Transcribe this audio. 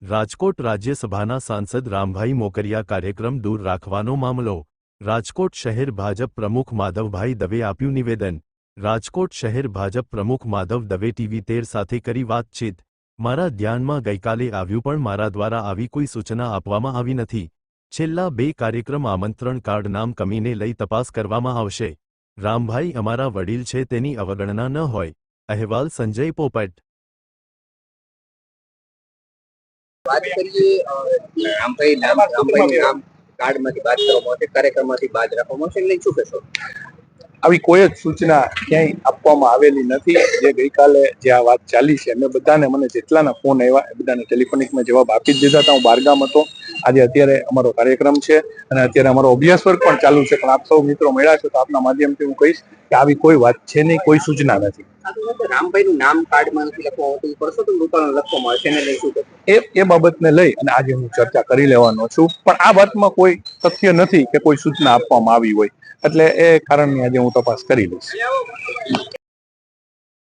રાજકોટ રાજ્યસભાના સાંસદ રામભાઈ મોકરિયા કાર્યક્રમ દૂર રાખવાનો મામલો. રાજકોટ શહેર ભાજપ પ્રમુખ માધવભાઈ દવે આપ્યું નિવેદન. રાજકોટ શહેર ભાજપ પ્રમુખ માધવ દવે TV13 સાથે કરી વાતચીત. મારા ધ્યાનમાં ગઈકાલે આવ્યું, પણ મારા દ્વારા આવી કોઈ સૂચના આપવામાં આવી નથી. છેલ્લા 2 કાર્યક્રમ આમંત્રણ કાર્ડ નામ કમીને લઈ તપાસ કરવામાં આવશે. રામભાઈ અમારા વડીલ છે, તેની અવગણના ન હોય. અહેવાલ સંજય પોપટ. વાત કરીએ રામભાઈ નામ કાર્ડમાંથી બાદ કરવામાં આવશે, કાર્યક્રમમાંથી બાદ રાખવામાં આવશે, એટલે શું કહેશો? આવી કોઈ જ સૂચના ક્યાંય આપવામાં આવેલી નથી. જે ગઈકાલે જે આ વાત ચાલી છે, અમે બધાને, મને જેટલાના ફોન આવ્યા એ બધાને ટેલિફોનિકમાં જવાબ આપી જ દીધા હતા. હું બહારગામ હતો. અત્યારે અમારો કાર્યક્રમ છે અને અત્યારે અમારો અભ્યાસ વર્ગ પણ ચાલુ છે, પણ આપ સૌ મિત્રો મળ્યા છો તો આપના માધ્યમથી હું કહીશ કે આવી કોઈ વાત છે નહીં, કોઈ સૂચના નથી. રામભાઈનું નામ કાર્ડમાં નથી લખવામાં આવતું, પરસોત્તમ રૂપાલાનું લખવામાં આવશે, એને લઈ શું કહેશો? એ બાબતને લઈ અને આજે હું ચર્ચા કરી લેવાનો છું, પણ આ વાતમાં કોઈ તથ્ય નથી કે કોઈ સૂચના આપવામાં આવી હોય, એટલે એ કારણની આજે હું તપાસ કરી લઈશ.